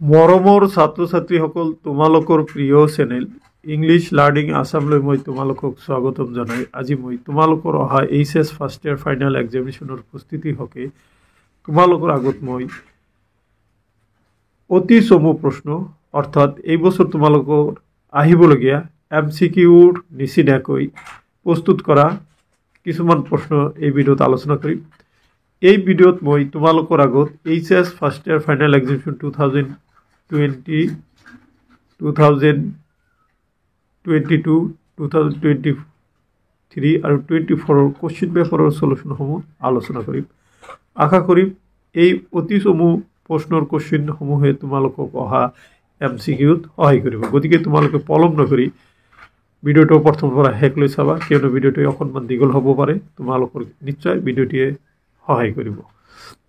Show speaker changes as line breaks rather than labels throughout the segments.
মৰমৰ ছাত্ৰ ছাত্ৰীসকল তোমালোকৰ প্ৰিয় চেনেল ইংলিছ লাৰ্নিং আছামলৈ মই তোমালোকক স্বাগতম জনাই আজি মই তোমালোকৰ অহা এইচএছ ফাৰ্ষ্ট ইয়াৰ ফাইনেল এক্সামিনেশ্যনৰ প্ৰস্তুতিৰ হকে তোমালোকৰ আগত মই অতি চমু প্ৰশ্ন অৰ্থাৎ এই বছৰ তোমালোকৰ আহিবলগীয়া এমচিকিউৰ নিচিনাকৈ প্ৰস্তুত কৰা কিছুমান প্ৰশ্ন এই ভিডিঅ'ত আলোচনা কৰিম। এই ভিডিঅ'ত মই তোমালোকৰ আগত HS first year final examination 2022, 2023 আৰু 24 কুৱেশ্যন পেপাৰৰ সলিউশ্যনসমূহ আলোচনা কৰিম। আশা কৰিম এই অতি চমু প্ৰশ্নৰ কুৱেশ্যনসমূহে তোমালোকক অহা এমচিকিউত সহায় কৰিব। গতিকে তোমালোকে পলম নকৰি ভিডিঅ'টো প্ৰথমৰ পৰা শেষলৈ চাবা, কিয়নো ভিডিঅ'টো অকণমান দীঘল হ'ব পাৰে। তোমালোকৰ নিশ্চয় ভিডিঅ'টিয়ে সহায় কৰিব।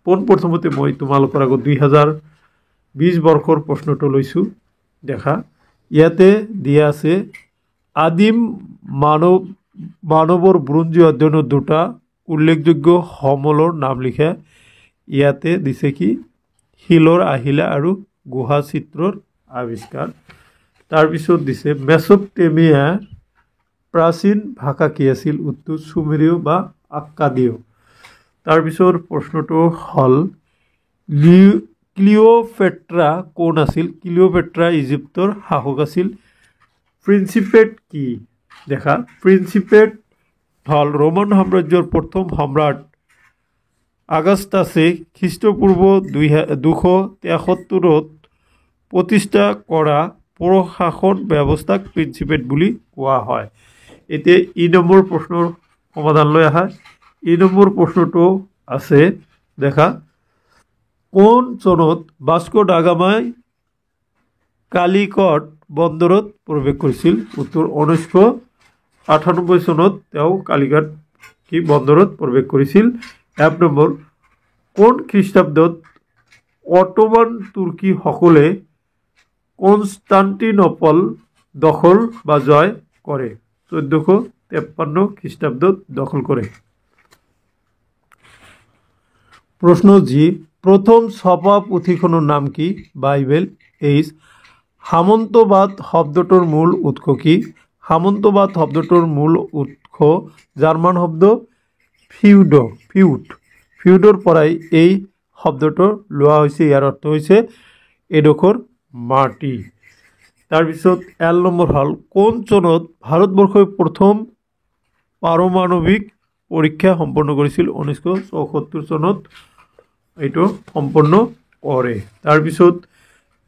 পোনপ্ৰথমতে মই তোমালোকৰ আগত 2020 বৰ্ষৰ প্ৰশ্নটো লৈছোঁ। দেখা ইয়াতে দিয়া আছে আদিম মানৱৰ ব্ৰঞ্জী অধ্যয়নৰ দুটা উল্লেখযোগ্য সমলৰ নাম লিখা। ইয়াতে দিছে কি শিলৰ আহিলা আৰু গুহা চিত্ৰৰ আৱিষ্কাৰ। তাৰপিছত দিছে মেছ'পটেমিয়াৰ প্ৰাচীন ভাষা কি আছিল? উত্তৰ চুমেৰীয় বা আক্কাদীয়। তাৰপিছৰ প্ৰশ্নটো হ'ল ক্লিঅ'পেট্ৰা কোন আছিল? ক্লিঅ'পেট্ৰা ইজিপ্তৰ শাসক আছিল। প্ৰিন্সিপেট কি? দেখা প্ৰিন্সিপেট হ'ল ৰোমান সাম্ৰাজ্যৰ প্ৰথম সম্ৰাট আগাষ্টাছে খ্ৰীষ্টপূৰ্ব 273 প্ৰতিষ্ঠা কৰা প্ৰশাসন ব্যৱস্থাক প্ৰিন্সিপেট বুলি কোৱা হয়। এতিয়া ই নম্বৰ প্ৰশ্নৰ সমাধানলৈ আহা। ই নম্বৰ প্ৰশ্নটো আছে দেখা কোন চনত ভাস্কো ডা গামাই কালিকট বন্দৰত প্ৰৱেশ কৰিছিল? উত্তৰ 1998 চনত তেওঁ কালিকট বন্দৰত প্ৰৱেশ কৰিছিল। এক নম্বৰ কোন খ্ৰীষ্টাব্দত অটোমান তুৰ্কীসকলে কনষ্টাণ্টিনোপল দখল বা জয় কৰে? 1453 খ্ৰীষ্টাব্দত দখল কৰে। প্ৰশ্ন জি প্ৰথম ছপা পুথিখনৰ নাম কি? বাইবেল। এইচ সামন্তবাদ শব্দটোৰ মূল উৎস কি? সামন্তবাদ শব্দটোৰ মূল উৎস জাৰ্মান শব্দ ফিউডৰ পৰাই এই শব্দটো লোৱা হৈছে। ইয়াৰ অৰ্থ হৈছে এডোখৰ মাটি। তাৰপিছত এল নম্বৰ হ'ল কোন চনত ভাৰতবৰ্ষই প্ৰথম পাৰমাণৱিক পৰীক্ষা সম্পন্ন কৰিছিল? 1974 চনত এইটো সম্পন্ন কৰে। তাৰপিছত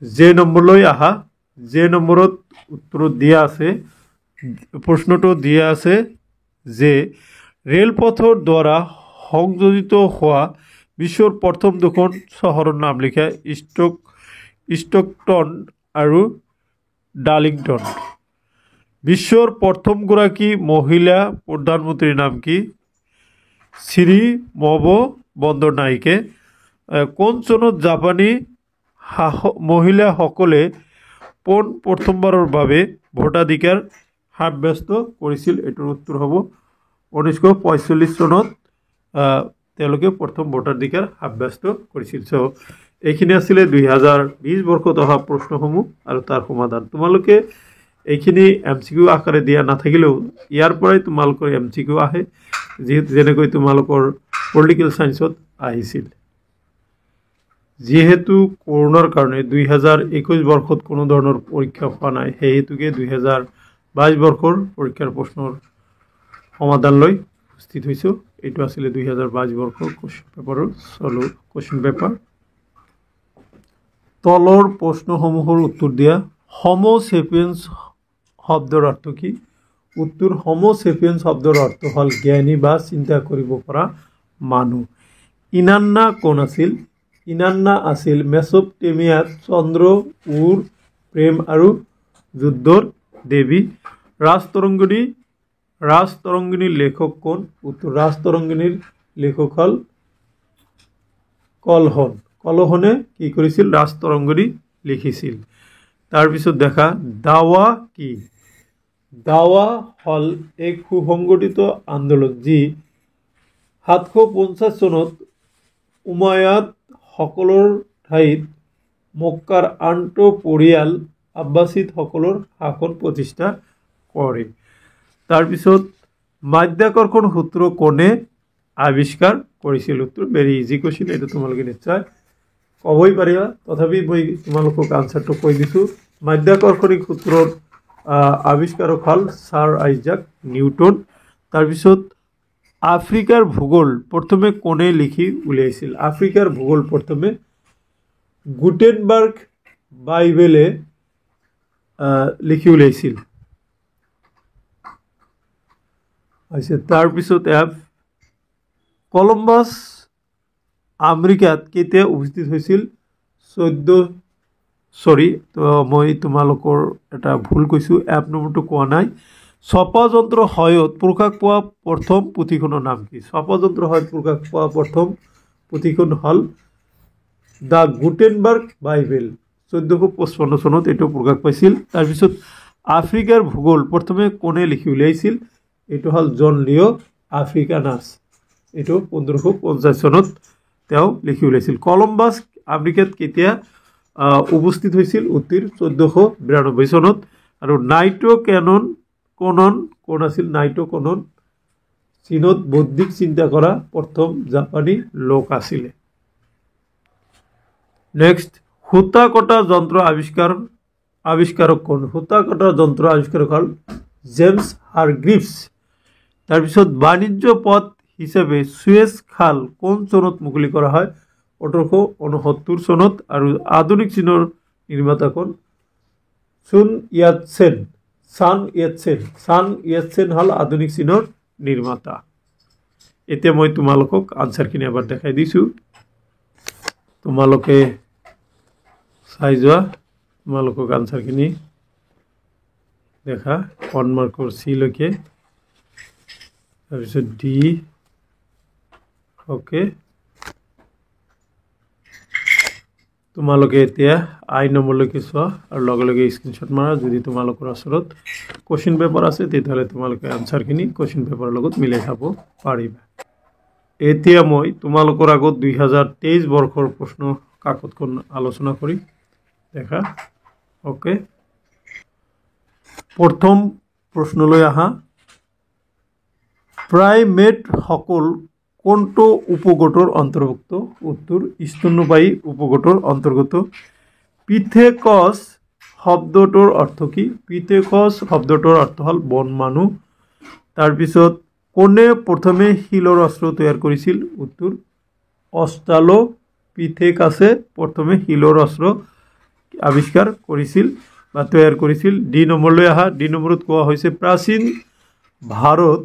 জে নম্বৰলৈ আহা। জে নম্বৰত উত্তৰত দিয়া আছে প্ৰশ্নটো দিয়া আছে যে ৰেলপথৰ দ্বাৰা সংযোজিত হোৱা বিশ্বৰ প্ৰথম দুখন চহৰৰ নাম লিখা। ষ্টকটন আৰু ডাৰ্লিংটন। বিশ্বৰ প্ৰথমগৰাকী মহিলা প্ৰধানমন্ত্ৰীৰ নাম কি? শ্ৰী মমতা বন্দ্যোপাধ্যায়। কোন চনত জাপানী মহিলাসকলে প্ৰথমবাৰৰ বাবে ভোটাধিকাৰ সাব্যস্ত কৰিছিল? এইটোৰ উত্তৰ হ'ব 1945 চনত তেওঁলোকে প্ৰথম ভোটাধিকাৰ সাব্যস্ত কৰিছিল। এইখিনি আছিলে 2020 বৰ্ষত অহা প্ৰশ্নসমূহ আৰু তাৰ সমাধান। তোমালোকে এইখিনি এমচিকিউ আকাৰে দিয়া নাথাকিলেও ইয়াৰ পৰাই তোমালোকৰ এমচিকিউ আহে, যেনেকৈ তোমালোকৰ পলিটিকেল ছায়েন্সত আহিছিল। যিহেতু কৰোণাৰ কাৰণে 2021 বৰ্ষত কোনো ধৰণৰ পৰীক্ষা হোৱা নাই, সেই হেতুকে 2022 বৰ্ষৰ পৰীক্ষাৰ প্ৰশ্নৰ সমাধান লৈ উপস্থিত হৈছোঁ। এইটো আছিলে 2022 বৰ্ষৰ কুৱেশ্যন পেপাৰ। তলৰ প্ৰশ্নসমূহৰ উত্তৰ দিয়া। হোমো চেপিয়েন্স শব্দৰ অৰ্থ কি? উত্তৰ হোমো চেপিয়েন্স শব্দৰ অৰ্থ হ'ল জ্ঞানী বা চিন্তা কৰিব পৰা মানুহ। ইনান্না কোন আছিল? ইনান্না আছিল মেছ'পটেমিয়াত চন্দ্ৰ, উৰ, প্ৰেম আৰু যুদ্ধৰ দেৱী। ৰাজতৰংগিনীৰ লেখক কোন? উত্তৰ ৰাজতৰংগিনীৰ লেখক হ'ল কলহন। কলহনে কি কৰিছিল? ৰাজতৰংগিনী লিখিছিল। তাৰপিছত দেখা দাৱা কি? দাৱা হ'ল এক সুসংগঠিত আন্দোলন যি 750 চনত উমায়াদ সকলৰ ঠাইত মক্কাৰ আনটো পৰিয়াল আব্বাসীদসকলৰ শাসন প্ৰতিষ্ঠা কৰে। তাৰপিছত মাধ্যাকৰ্ষণ সূত্ৰ কোনে আৱিষ্কাৰ কৰিছিল? উত্তৰ ভেৰি ইজি কুৱেশ্যন, এইটো তোমালোকে নিশ্চয় ক'বই পাৰিবা, তথাপি মই তোমালোকক আনচাৰটো কৈ দিছোঁ। মাধ্যাকৰ্ষণিক সূত্ৰৰ আৱিষ্কাৰক হ'ল ছাৰ আইজাক নিউটন। তাৰপিছত আফ্ৰিকাৰ ভূগোল প্ৰথমে কোনে লিখি উলিয়াইছিল? আফ্ৰিকাৰ ভূগোল প্ৰথমে গুটেনবাৰ্গ বাইবেলে লিখি উলিয়াইছিল। তাৰপিছত কলম্বাছ আমেৰিকাত কেতিয়া উপস্থিত হৈছিল? মই তোমালোকৰ এটা ভুল কৈছোঁ, নম্বৰটো কোৱা নাই। ছপাযন্ত্ৰৰ সহায়ত প্ৰকাশ পোৱা প্ৰথম পুথিখনৰ নাম কি? ছপাযন্ত্ৰৰ সহায়ত প্ৰকাশ পোৱা প্ৰথম পুথিখন হ'ল দ্য গুটেনবাৰ্গ বাইবেল। 1455 চনত এইটো প্ৰকাশ পাইছিল। তাৰপিছত আফ্ৰিকাৰ ভূগোল প্ৰথমে কোনে লিখি উলিয়াইছিল? এইটো হ'ল জন লিঅ' আফ্ৰিকানাছ। এইটো 1550 চনত তেওঁ লিখি উলিয়াইছিল। কলম্বাছ আমেৰিকাত কেতিয়া উপস্থিত হৈছিল? উত্তৰ 1492 চনত। আৰু কোন আছিল? নাইটো-কনন চীনত বৌদ্ধিক চিন্তা কৰা প্ৰথম জাপানী লোক আছিলে। নেক্সট, সূতা কটা যন্ত্ৰ আৱিষ্কাৰক কোন? সূতা কটা যন্ত্ৰ আৱিষ্কাৰক হ'ল জেমছ হাৰগ্ৰিভছ। তাৰপিছত বাণিজ্য পথ হিচাপে সুয়েজ খাল কোন চনত মুকলি কৰা হয়? 1869 চনত। আৰু আধুনিক চীনৰ নিৰ্মাতা কোন? চান ইয়াতছেন হ'ল আধুনিক চীনৰ নিৰ্মাতা। এতিয়া মই তোমালোকক আনচাৰখিনি এবাৰ দেখাই দিছোঁ, তোমালোকে চাই যোৱা। তোমালোকক আনচাৰখিনি দেখা, 1 মাৰ্কৰ চিলৈকে, তাৰপিছত ডি। অ'কে, তোমালোকে এতিয়া আই নম্বৰলৈকে চোৱা আৰু লগে লগে স্ক্ৰীনশ্বট মাৰা। যদি তোমালোকৰ ওচৰত কুৱেশ্যন পেপাৰ আছে তেতিয়াহ'লে তোমালোকে আনচাৰখিনি কুৱেশ্যন পেপাৰৰ লগত মিলাই চাব পাৰিবা। এতিয়া মই তোমালোকৰ আগত 2023 বৰ্ষৰ প্ৰশ্ন কাকতখন আলোচনা কৰি দেখা। অ'কে, প্ৰথম প্ৰশ্নলৈ আহা। প্ৰাইমেটসকল কোনটো উপগোটৰ অন্তৰ্ভুক্ত? উত্তৰ স্তন্যপায়ী উপগোটৰ অন্তৰ্গত। পিথেকছ শব্দটোৰ অৰ্থ কি? পিথেকছ শব্দটোৰ অৰ্থ হ'ল বন মানুহ। তাৰপিছত কোনে প্ৰথমে শিলৰ অস্ত্ৰ তৈয়াৰ কৰিছিল? উত্তৰ অষ্ট্ৰালোপিথেকাছে প্ৰথমে শিলৰ অস্ত্ৰ আৱিষ্কাৰ কৰিছিল বা তৈয়াৰ কৰিছিল। ডি নম্বৰলৈ আহা। ডি নম্বৰত কোৱা হৈছে প্ৰাচীন ভাৰত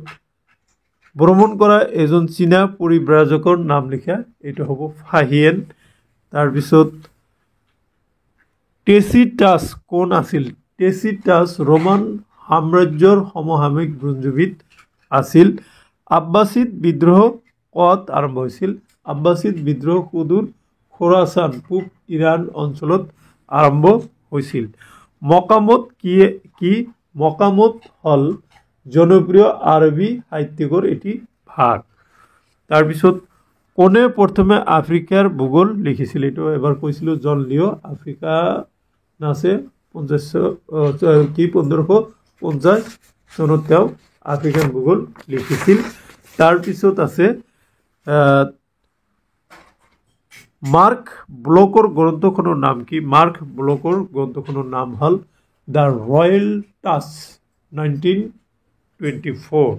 ভ্ৰমণ কৰা এজন চীনা পৰিব্ৰাজকৰ নাম লিখা। এইটো হ'ব ফাহিয়েন। তাৰপিছত টেচিটাছ কোন আছিল? টেচিটাছ ৰোমান সাম্ৰাজ্যৰ সমসাময়িক বুৰঞ্জীবিদ আছিল। আব্বাসীদ বিদ্ৰোহ ক'ত আৰম্ভ হৈছিল? আব্বাসীদ বিদ্ৰোহ সুদূৰ খোৰাচান পূব ইৰাণ অঞ্চলত আৰম্ভ হৈছিল। মকামত কি? মকামত হ'ল জনপ্ৰিয় আৰবী সাহিত্যিকৰ এটি ভাগ। তাৰপিছত কোনে প্ৰথমে আফ্ৰিকাৰ ভূগোল লিখিছিল? এইটো এবাৰ কৈছিলোঁ, জন লিঅ' আফ্ৰিকানাছে 1550 চনত তেওঁ আফ্ৰিকান ভূগোল লিখিছিল। তাৰপিছত আছে মাৰ্ক ব্লকৰ গ্ৰন্থখনৰ নাম কি? মাৰ্ক ব্লকৰ গ্ৰন্থখনৰ নাম হ'ল the royal touch 1924।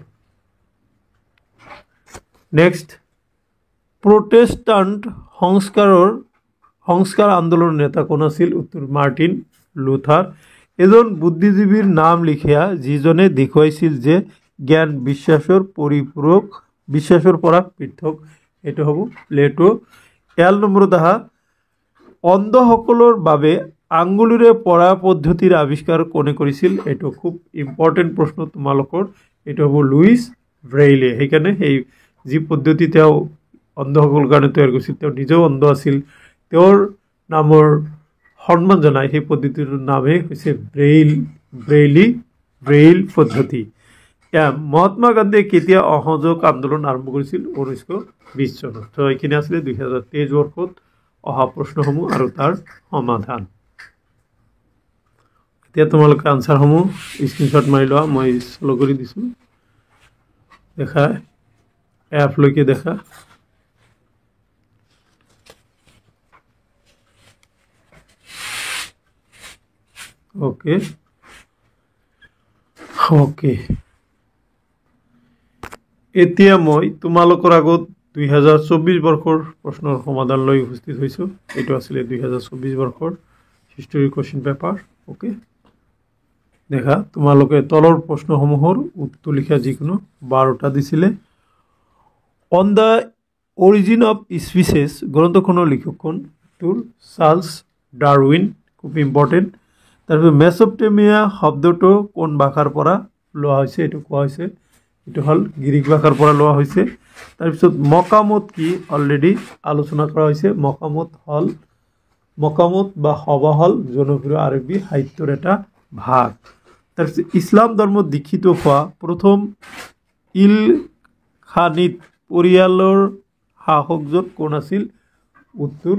Next, Protestant সংস্কাৰ আন্দোলনৰ নেতা কোন আছিল? উত্তৰ মাৰ্টিন লুথাৰ। এজন বুদ্ধিজীৱীৰ নাম লিখা যিজনে দেখুৱাইছিল যে জ্ঞান বিশ্বাসৰ পৰা পৃথক। এইটো হ'ব প্লেটো। এল নম্বৰত আহা। অন্ধসকলৰ বাবে আঙুলিৰে পঢ়া পদ্ধতিৰ আৱিষ্কাৰ কোনে কৰিছিল? এইটো খুব ইম্পৰ্টেণ্ট প্ৰশ্ন তোমালোকৰ। এইটো হ'ব লুইছ ব্ৰেইলে। সেইকাৰণে সেই যি পদ্ধতি তেওঁ অন্ধসকলৰ কাৰণে তৈয়াৰ কৰিছিল, তেওঁ নিজেও অন্ধ আছিল, তেওঁৰ নামৰ সন্মান জনাই সেই পদ্ধতিটোৰ নামেই হৈছে ব্ৰেইল পদ্ধতি। মহাত্মা গান্ধীয়ে কেতিয়া অসহযোগ আন্দোলন আৰম্ভ কৰিছিল? 1920 চনত। তো এইখিনি আছিলে 2023 বৰ্ষত অহা প্ৰশ্নসমূহ আৰু তাৰ সমাধান। এতিয়া তোমালোকে আনচাৰসমূহ স্ক্ৰীনশ্বট মাৰি লোৱা, মই শ্ল' কৰি দিছোঁ। দেখা এপলৈকে দেখা। ওকে ওকে এতিয়া মই তোমালোকৰ আগত 2024 বৰ্ষৰ প্ৰশ্নৰ সমাধান লৈ উপস্থিত হৈছোঁ। এইটো আছিলে 2024 বৰ্ষৰ হিষ্টৰী কুৱেশ্যন পেপাৰ। ওকে দেখা তোমালোকে তলৰ প্ৰশ্নসমূহৰ উত্তৰ লিখা যিকোনো 12টা দিছিলে। অন দ্য অৰিজিন অফ স্পিচেছ গ্ৰন্থখনৰ লিখকখন তোৰ চাৰ্লছ ডাৰউইন, খুব ইম্পৰ্টেণ্ট। তাৰপিছত মেচপটেমিয়া শব্দটো কোন ভাষাৰ পৰা লোৱা হৈছে এইটো কোৱা হৈছে, এইটো হ'ল গ্ৰীক ভাষাৰ পৰা লোৱা হৈছে। তাৰপিছত মকামত কি অলৰেডি আলোচনা কৰা হৈছে। মকামত বা সভা হ'ল জনপ্ৰিয় আৰবী সাহিত্যৰ এটা ভাগ। তাৰপিছত ইছলাম ধৰ্মত দীক্ষিত হোৱা প্ৰথম ইলখানিত পৰিয়ালৰ শাসকজন কোন আছিল? উত্তৰ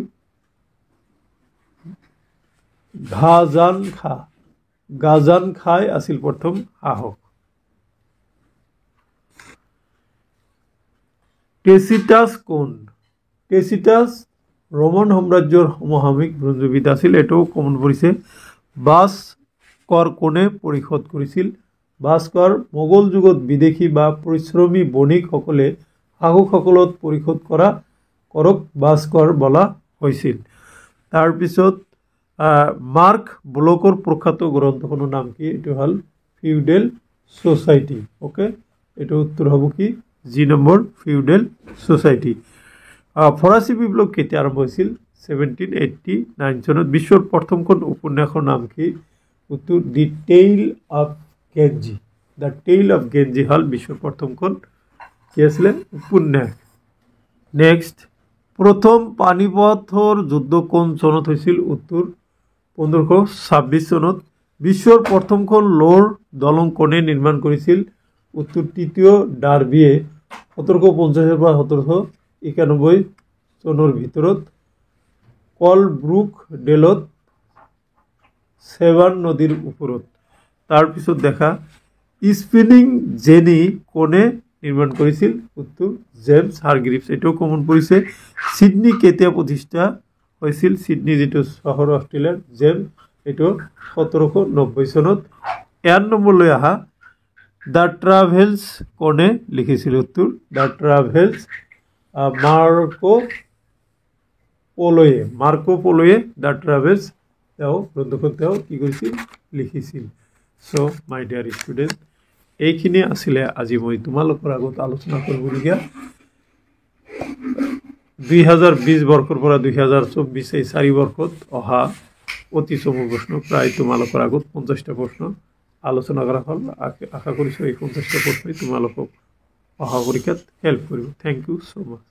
গাজান খাই আছিল প্ৰথম শাসক। টেচিটাছ কোন? টেচিটাছ ৰোমান সাম্ৰাজ্যৰ সমসাময়িক ব্ৰঞ্জবিদ আছিল। এটাও কমন পৰিছে। বাছ কৰ কোনে পৰিশোধ কৰিছিল? বাছ কৰ মোগল যুগত বিদেশী বা পৰিশ্ৰমী বণিকসকলে শাসকসকলত পৰিশোধ কৰা কৰক বাছ কৰ বোলা হৈছিল। তাৰপিছত মাৰ্ক ব্লকৰ প্ৰখ্যাত গ্ৰন্থখনৰ নাম কি? এইটো হ'ল ফিউডেল ছ'চাইটি। ওকে এইটো উত্তৰ হ'ব কি? G number feudal society. ফৰাচী বিপ্লৱ কেতিয়া আৰম্ভ হৈছিল? 1789 চনত। বিশ্বৰ প্ৰথমখন উপন্যাসৰ নাম কি? উত্তৰ দি টেইল অফ গেঞ্জি। দ্য টেইল অফ গেঞ্জি হ'ল বিশ্বৰ প্ৰথমখন কি আছিলে উপন্যাস। নেক্সট, প্ৰথম পানিপথৰ যুদ্ধ কোন চনত হৈছিল? উত্তৰ 1526 চনত। বিশ্বৰ প্ৰথমখন লোৰ দলং কোনে নিৰ্মাণ কৰিছিল? উত্তৰ তৃতীয় ডাৰ্বিয়ে 1750 পৰা 1791 চনৰ ভিতৰত কলব্ৰুক ডেলত চেভান নদীৰ ওপৰত। তাৰপিছত দেখা স্পিনিং জেনি কোনে নিৰ্মাণ কৰিছিল? উত্তৰ জেমছ হাৰগ্ৰিভছ। এইটোও কমন পৰিছে। ছিডনী কেতিয়া প্ৰতিষ্ঠা হৈছিল? ছিডনী যিটো চহৰ অষ্ট্ৰেলিয়াৰ জেমছ, এইটো 1790 চনত। 1 নম্বৰলৈ আহা। দ্য ট্ৰাভেলছ কোনে লিখিছিল? উত্তৰ দ্য ট্ৰাভেলছ মাৰ্কো পলোৱে দ্য ট্ৰাভেলছ গ্ৰন্থখন তেওঁ কি কৰিছিল? লিখিছিল। চ' মাই ডিয়াৰ ষ্টুডেণ্ট, এইখিনি আছিলে আজি মই তোমালোকৰ আগত আলোচনা কৰিবলগীয়া 2020 বৰ্ষৰ পৰা 2024 এই 4 বৰ্ষত অহা অতি চমু প্ৰশ্ন। প্ৰায় তোমালোকৰ আগত 50টা প্ৰশ্ন আলোচনা কৰা হ'ল। আশা কৰিছোঁ এই 50টা প্ৰশ্নই তোমালোকক অহা পৰীক্ষাত হেল্প কৰিব। Thank you so' much.